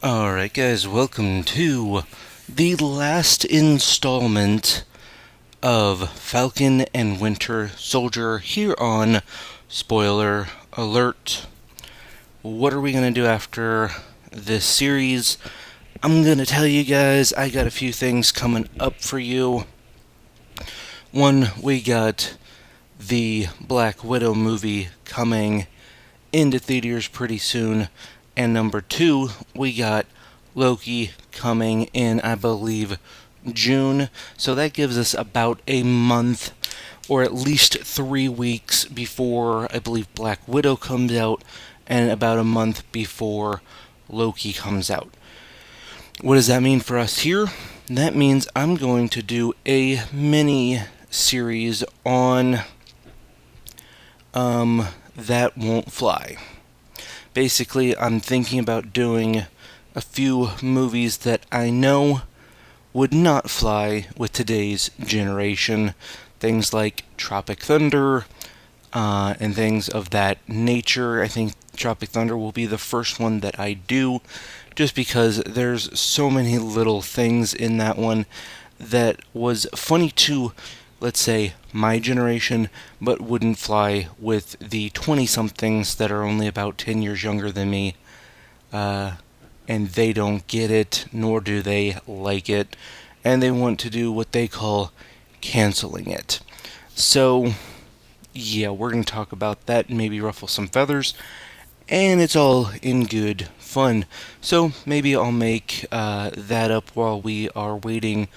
Alright, guys, welcome to the last installment of Falcon and Winter Soldier here on Spoiler Alert. What are we going to do after this series? I'm going to tell you guys, I got a few things coming up for you. One, we got the Black Widow movie coming into theaters pretty soon. And number two, we got Loki coming in, I believe, June. So that gives us about a month, or at least 3 weeks before, I believe, Black Widow comes out, and about a month before Loki comes out. What does that mean for us here? That means I'm going to do a mini series on That Won't Fly. Basically, I'm thinking about doing a few movies that I know would not fly with today's generation. Things like Tropic Thunder, and things of that nature. I think Tropic Thunder will be the first one that I do, just because there's so many little things in that one that was funny to, let's say, my generation, but wouldn't fly with the 20-somethings that are only about 10 years younger than me. And they don't get it, nor do they like it, and they want to do what they call canceling it. So, yeah, we're going to talk about that and maybe ruffle some feathers, and it's all in good fun. So, maybe I'll make that up while we are waiting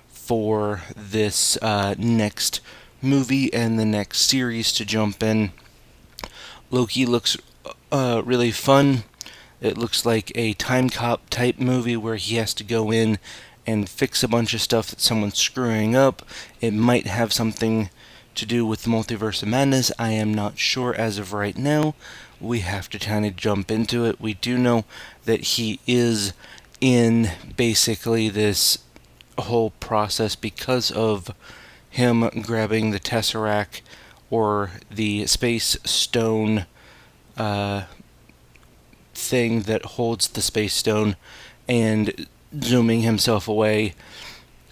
for this next movie and the next series to jump in. Loki looks really fun. It looks like a time cop type movie where he has to go in and fix a bunch of stuff that someone's screwing up. It might have something to do with the Multiverse of Madness. I am not sure as of right now. We have to kind of jump into it. We do know that he is in basically this whole process because of him grabbing the Tesseract, or the Space Stone thing that holds the Space Stone, and zooming himself away,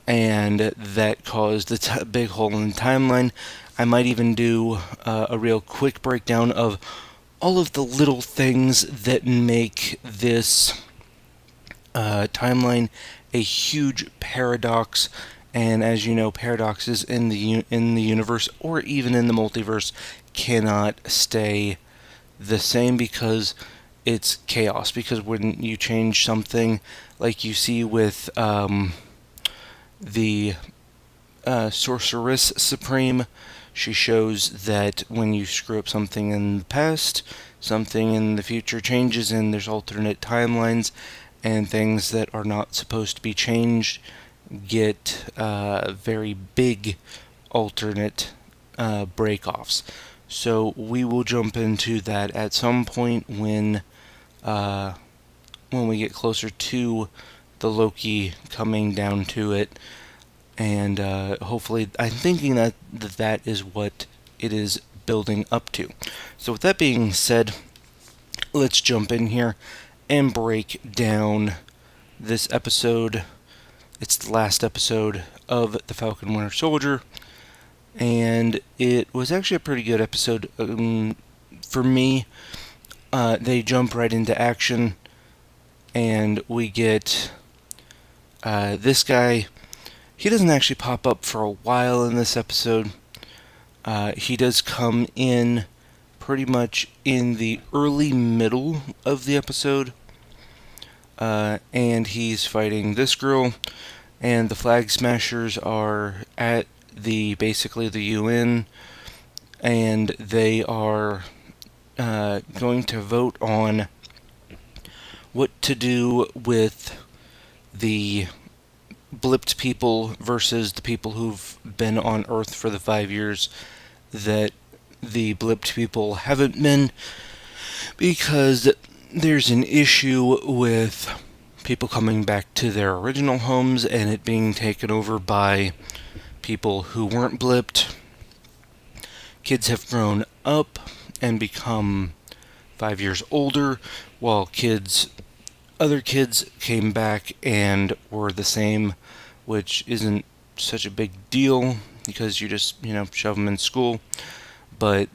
and that caused a big hole in the timeline. I might even do a real quick breakdown of all of the little things that make this timeline a huge paradox. And as you know, paradoxes in the universe, or even in the multiverse, cannot stay the same because it's chaos. Because when you change something, like you see with the Sorceress Supreme, she shows that when you screw up something in the past, something in the future changes, and there's alternate timelines, and things that are not supposed to be changed get very big alternate break-offs. So we will jump into that at some point when we get closer to the Loki coming down to it, and hopefully, I'm thinking that is what it is building up to. So with that being said, let's jump in here and break down this episode. It's the last episode of The Falcon Winter Soldier, and it was actually a pretty good episode for me. They jump right into action, and we get this guy. He doesn't actually pop up for a while in this episode. He does come in pretty much in the early middle of the episode, and he's fighting this girl, and the Flag Smashers are at basically the UN, and they are going to vote on what to do with the blipped people versus the people who've been on Earth for the 5 years that the blipped people haven't been, because there's an issue with people coming back to their original homes and it being taken over by people who weren't blipped. Kids have grown up and become 5 years older, while kids other kids came back and were the same, which isn't such a big deal because you just, shove them in school. But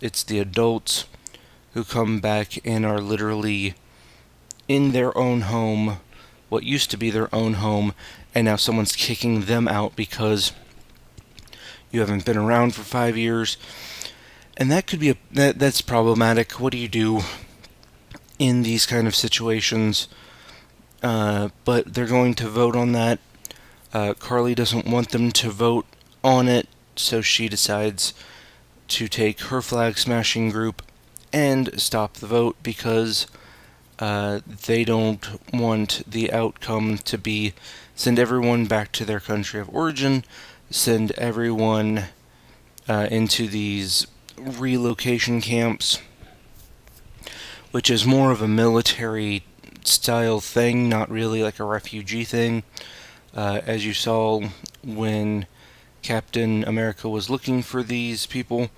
it's the adults who come back and are literally in their own home, what used to be their own home, and now someone's kicking them out because you haven't been around for 5 years. And that could be that's problematic. What do you do in these kind of situations? But they're going to vote on that. Carly doesn't want them to vote on it, so she decides to take her flag smashing group and stop the vote because they don't want the outcome to be send everyone back to their country of origin, send everyone into these relocation camps, which is more of a military style thing, not really like a refugee thing. As you saw when Captain America was looking for these people,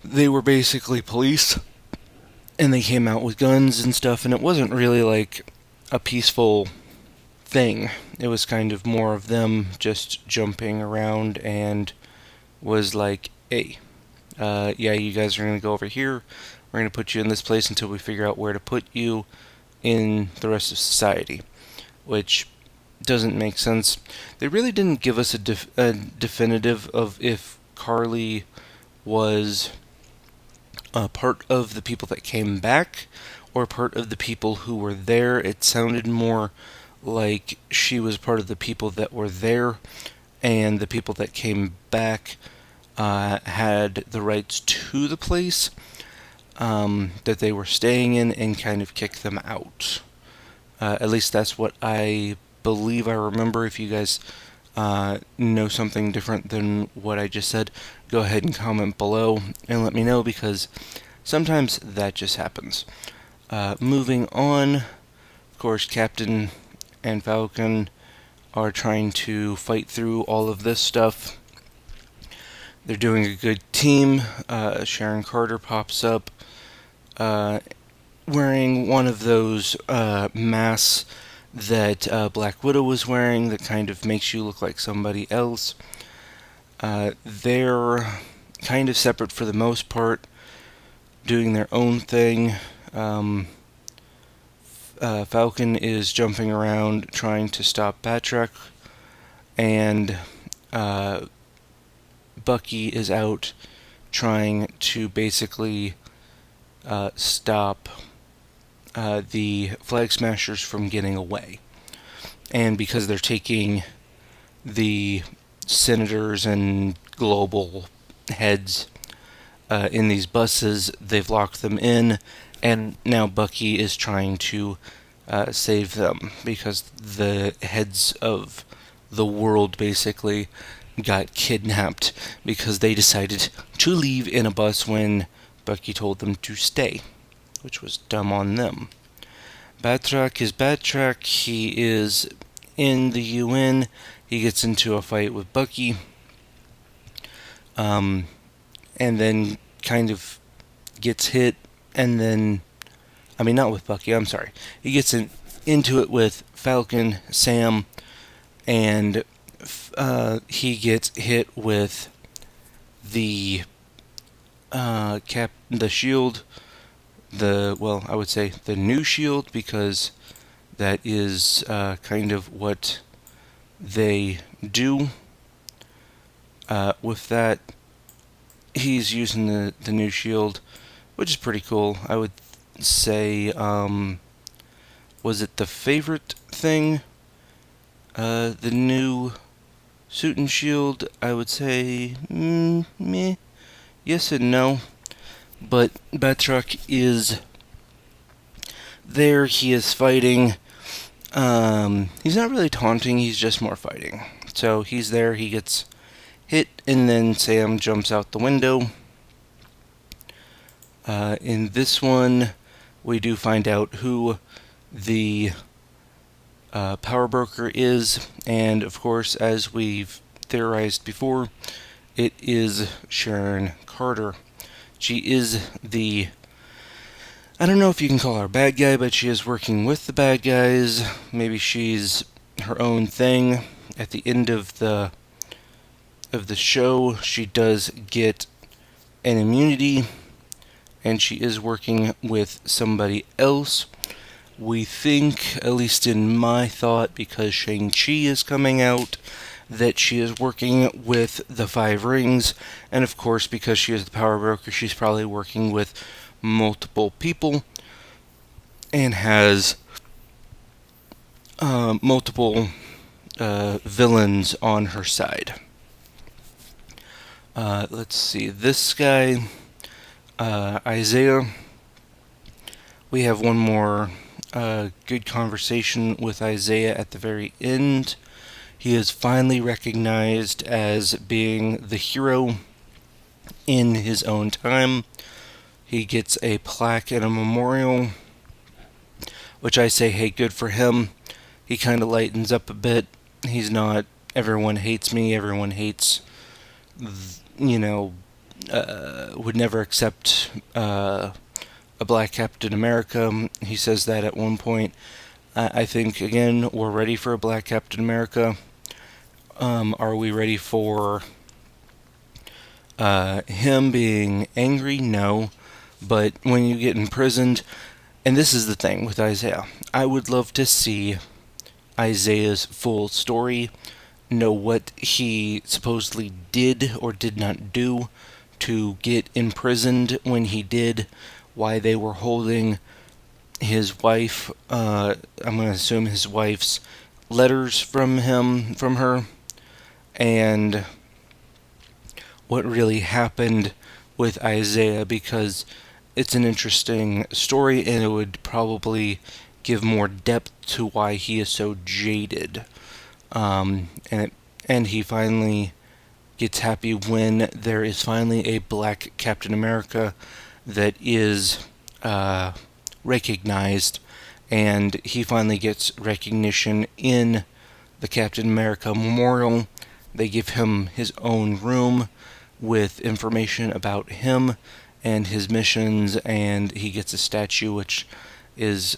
they were basically police, and they came out with guns and stuff, and it wasn't really like a peaceful thing. It was kind of more of them just jumping around and was like, hey, yeah, you guys are going to go over here. We're going to put you in this place until we figure out where to put you in the rest of society, which doesn't make sense. They really didn't give us a definitive of if Carly was part of the people that came back or part of the people who were there. It sounded more like she was part of the people that were there, and the people that came back had the rights to the place that they were staying in and kind of kicked them out. At least that's what I believe I remember. If you guys know something different than what I just said, go ahead and comment below and let me know, because sometimes that just happens. Moving on, of course, Captain and Falcon are trying to fight through all of this stuff. They're doing a good team. Sharon Carter pops up wearing one of those masks that Black Widow was wearing that kind of makes you look like somebody else. They're kind of separate for the most part, doing their own thing. Falcon is jumping around trying to stop Batroc, and Bucky is out trying to basically stop the Flag Smashers from getting away. And because they're taking the senators and global heads in these buses, they've locked them in, and now Bucky is trying to save them because the heads of the world basically got kidnapped because they decided to leave in a bus when Bucky told them to stay, which was dumb on them. Batroc is Batroc. He is in the UN. He gets into a fight with Bucky, and then kind of gets hit, and then, not with Bucky, I'm sorry. He gets into it with Falcon, Sam, and he gets hit with the shield, I would say the new shield, because that is kind of what they do. With that, he's using the new shield, which is pretty cool. I would say, was it the favorite thing? The new suit and shield, I would say, meh. Yes and no. But Batroc is there. He is fighting. He's not really taunting, he's just more fighting. So he's there, he gets hit, and then Sam jumps out the window. In this one, we do find out who the power broker is, and of course, as we've theorized before, it is Sharon Carter. She is the I don't know if you can call her a bad guy, but she is working with the bad guys. Maybe she's her own thing. At the end of the show, she does get an immunity, and she is working with somebody else. We think, at least in my thought, because Shang-Chi is coming out, that she is working with the Five Rings, and of course, because she is the power broker, she's probably working with multiple people and has multiple villains on her side. Let's see, this guy, Isaiah, we have one more good conversation with Isaiah at the very end. He is finally recognized as being the hero in his own time. He gets a plaque and a memorial, which I say, hey, good for him. He kind of lightens up a bit. He's not, everyone hates me, everyone hates, would never accept a black Captain America. He says that at one point. I think, again, we're ready for a black Captain America. Are we ready for him being angry? No. But when you get imprisoned, and this is the thing with Isaiah, I would love to see Isaiah's full story, know what he supposedly did or did not do to get imprisoned when he did, why they were holding his wife, I'm going to assume his wife's letters from her, and what really happened with Isaiah, because it's an interesting story and it would probably give more depth to why he is so jaded. And he finally gets happy when there is finally a black Captain America that is recognized, and he finally gets recognition in the Captain America Memorial. They give him his own room with information about him and his missions, and he gets a statue, which is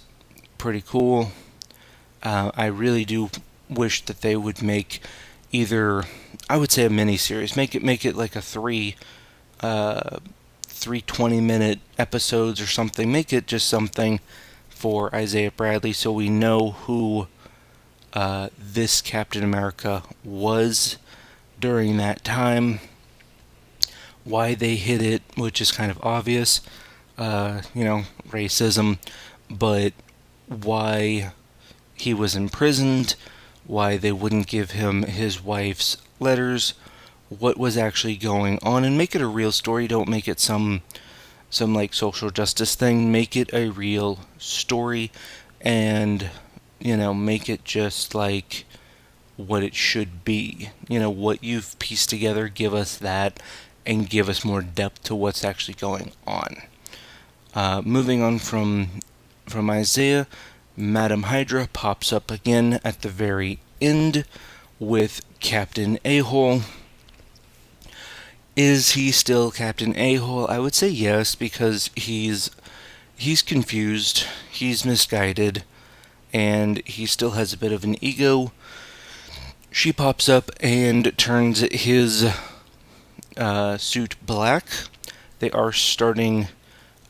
pretty cool. I really do wish that they would make either, I would say, a mini-series. Make it like a three 20-minute episodes or something. Make it just something for Isaiah Bradley so we know who this Captain America was during that time, why they hid it, which is kind of obvious, racism, but why he was imprisoned, why they wouldn't give him his wife's letters, what was actually going on, and make it a real story. Don't make it some like social justice thing. Make it a real story, and make it just like what it should be. What you've pieced together, give us that, and give us more depth to what's actually going on. Moving on from Isaiah, Madam Hydra pops up again at the very end with Captain A-Hole. Is he still Captain A-Hole? I would say yes, because he's confused, he's misguided, and he still has a bit of an ego. She pops up and turns his suit black. They are starting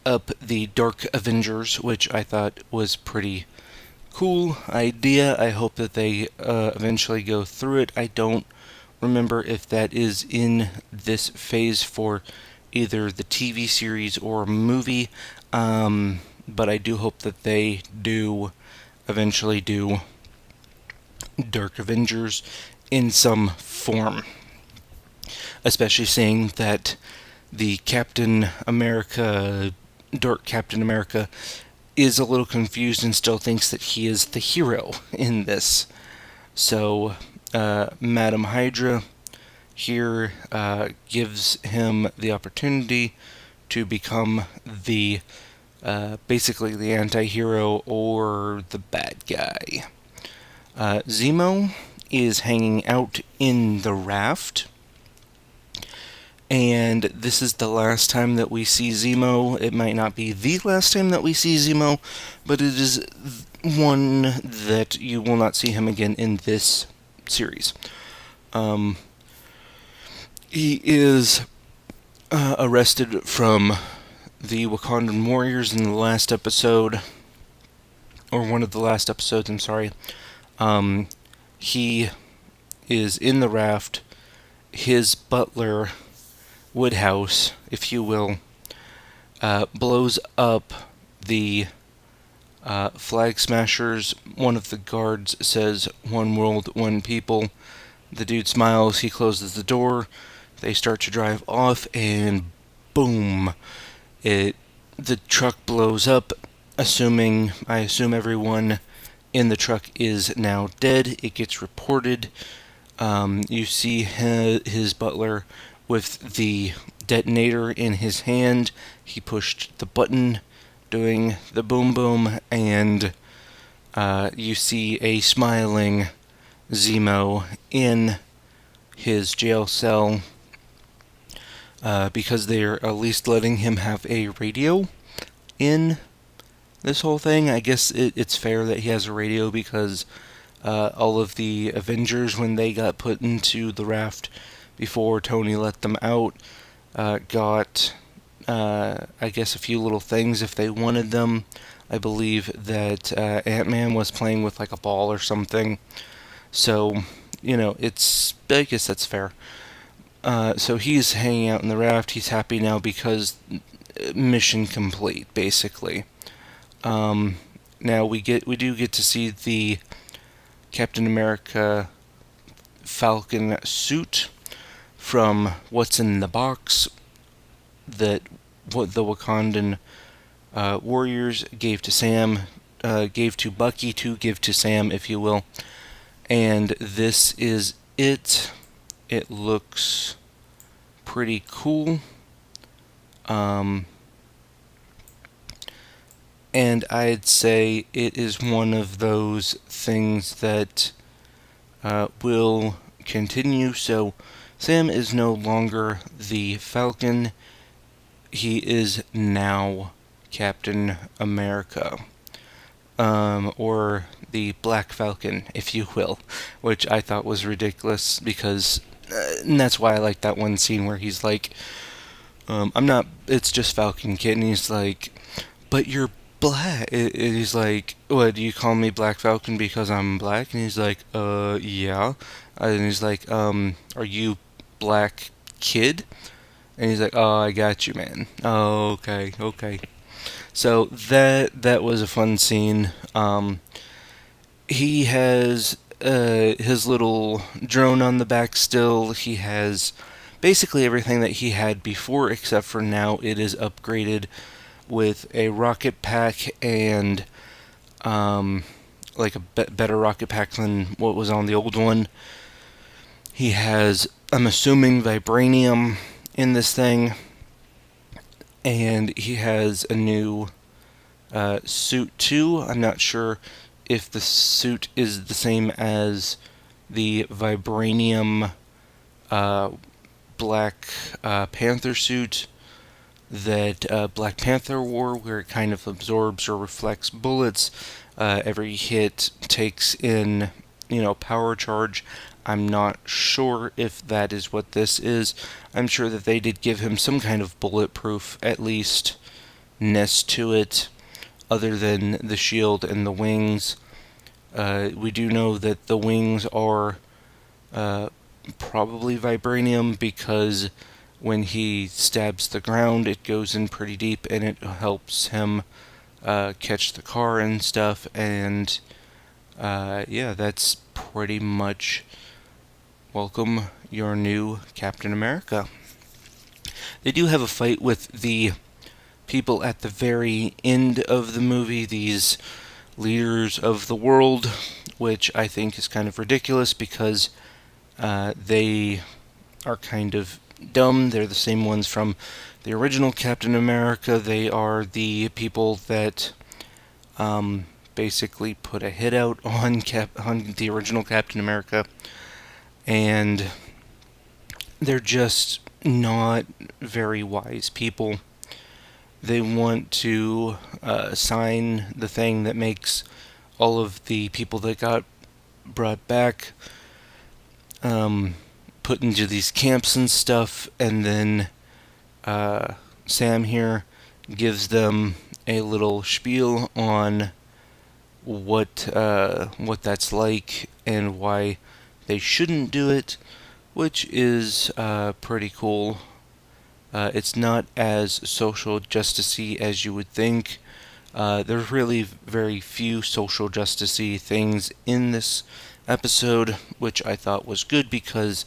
up the Dark Avengers, which I thought was pretty cool idea. I hope that they eventually go through it. I don't remember if that is in this phase for either the TV series or movie, but I do hope that they do eventually do Dark Avengers in some form, especially seeing that the Dark Captain America is a little confused and still thinks that he is the hero in this. So Madam Hydra here gives him the opportunity to become the basically the anti-hero or the bad guy. Zemo is hanging out in the raft, And this is the last time that we see Zemo. It might not be the last time that we see Zemo, but it is one that you will not see him again in this series. He is arrested from the Wakandan warriors in the last episode, or one of the last episodes, I'm sorry. He is in the raft. His butler, Woodhouse, if you will, blows up the flag smashers. One of the guards says, "One world, one people." The dude smiles, he closes the door, they start to drive off, and boom! The truck blows up, I assume everyone in the truck is now dead. It gets reported. You see his butler with the detonator in his hand. He pushed the button, doing the boom boom, and you see a smiling Zemo in his jail cell, because they're at least letting him have a radio in this whole thing. I guess it's fair that he has a radio because all of the Avengers, when they got put into the raft before Tony let them out, got, I guess, a few little things if they wanted them. I believe that Ant-Man was playing with like a ball or something. So, I guess that's fair. So he's hanging out in the raft. He's happy now because mission complete, basically. Now we do get to see the Captain America Falcon suit from what's in the box that what the Wakandan warriors gave to Sam, gave to Bucky to give to Sam, if you will. And this is it. It looks pretty cool. And I'd say it is one of those things that will continue. So Sam is no longer the Falcon. He is now Captain America. Or the Black Falcon, if you will, which I thought was ridiculous because, and that's why I like that one scene where he's like, it's just Falcon Kid, and he's like, but you're black. And he's like, what, do you call me Black Falcon because I'm black? And he's like, yeah. And he's like, are you Black Kid? And he's like, oh, I got you, man. Oh, okay. So that was a fun scene. He has his little drone on the back still. He has basically everything that he had before, except for now it is upgraded with a rocket pack and like a better rocket pack than what was on the old one. He has, I'm assuming, vibranium in this thing. And he has a new suit too. I'm not sure if the suit is the same as the vibranium Black Panther suit that Black Panther wore, where it kind of absorbs or reflects bullets. Every hit takes in, power charge. I'm not sure if that is what this is. I'm sure that they did give him some kind of bulletproof, at least, ness to it, other than the shield and the wings. We do know that the wings are probably vibranium because when he stabs the ground, it goes in pretty deep and it helps him catch the car and stuff. And that's pretty much welcome your new Captain America. They do have a fight with the people at the very end of the movie, these leaders of the world, which I think is kind of ridiculous because they are kind of dumb. They're the same ones from the original Captain America. They are the people that basically put a hit out on the original Captain America. And they're just not very wise people. They want to sign the thing that makes all of the people that got brought back put into these camps and stuff, and then Sam here gives them a little spiel on what that's like and why they shouldn't do it, which is pretty cool. It's not as social justicey as you would think. There's really very few social justicey things in this episode, which I thought was good because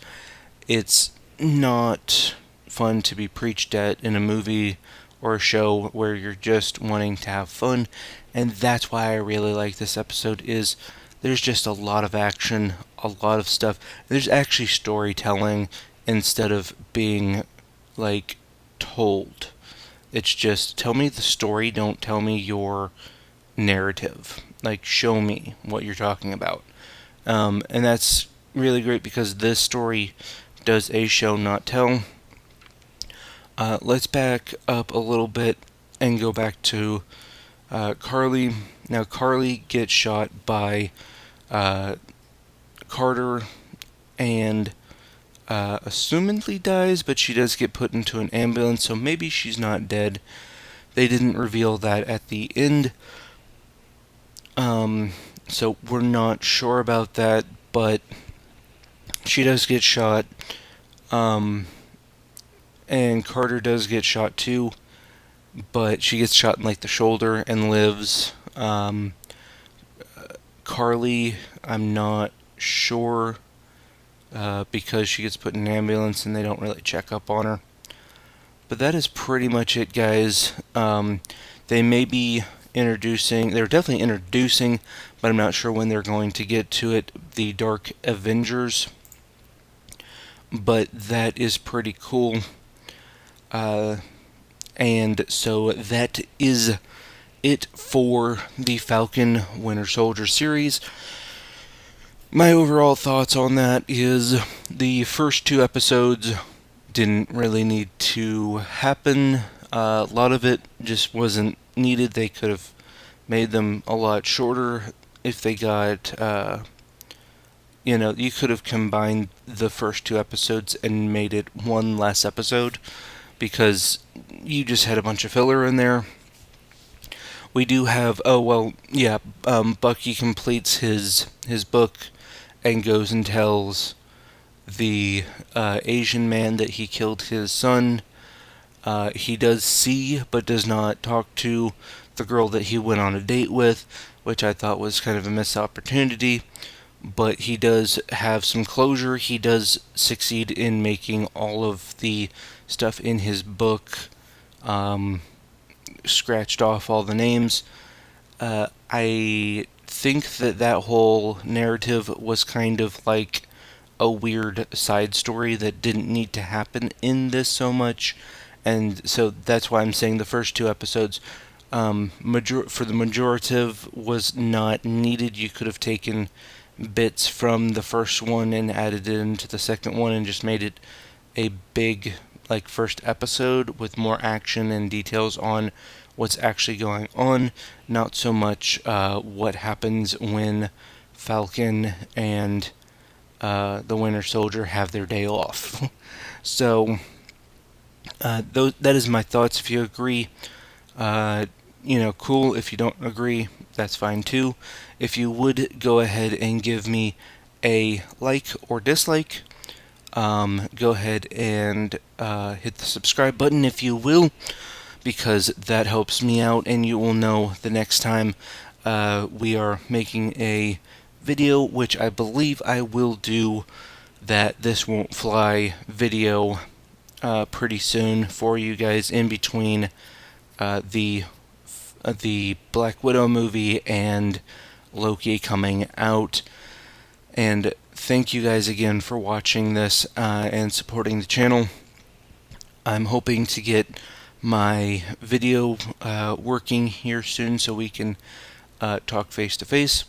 it's not fun to be preached at in a movie or a show where you're just wanting to have fun. And that's why I really like this episode is there's just a lot of action, a lot of stuff. There's actually storytelling instead of being like told. It's just tell me the story, don't tell me your narrative. Like show me what you're talking about. And that's really great because this story does a show not tell. Let's back up a little bit and go back to Carly. Now Carly gets shot by Carter and assumedly dies, but she does get put into an ambulance, so maybe she's not dead. They didn't reveal that at the end, so we're not sure about that, but she does get shot, and Carter does get shot too, but she gets shot in like the shoulder and lives. Carly, I'm not sure, because she gets put in an ambulance and they don't really check up on her. But that is pretty much it, guys. They may be they're definitely introducing, but I'm not sure when they're going to get to it, the Dark Avengers. But that is pretty cool. And so that is it for the Falcon Winter Soldier series. My overall thoughts on that is the first 2 episodes didn't really need to happen. A lot of it just wasn't needed. They could have made them a lot shorter if they got, you could have combined the first 2 episodes and made it one less episode because you just had a bunch of filler in there. We do have, Bucky completes his book and goes and tells the Asian man that he killed his son. He does see, but does not talk to the girl that he went on a date with, which I thought was kind of a missed opportunity. But he does have some closure. He does succeed in making all of the stuff in his book scratched off all the names. I think that whole narrative was kind of like a weird side story that didn't need to happen in this so much, and so that's why I'm saying the first 2 episodes for the majorative was not needed. You could have taken bits from the first one and added it into the second one and just made it a big first episode with more action and details on what's actually going on, not so much what happens when Falcon and the Winter Soldier have their day off. So that is my thoughts. If you agree, cool. If you don't agree, that's fine too. If you would go ahead and give me a like or dislike, go ahead and hit the subscribe button if you will, because that helps me out and you will know the next time we are making a video, which I believe I will do that This Won't Fly video pretty soon for you guys in between the Black Widow movie and Loki coming out. And thank you guys again for watching this and supporting the channel. I'm hoping to get my video working here soon so we can talk face to face.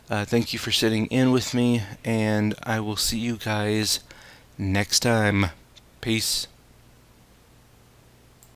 Thank you for sitting in with me, and I will see you guys next time. Peace.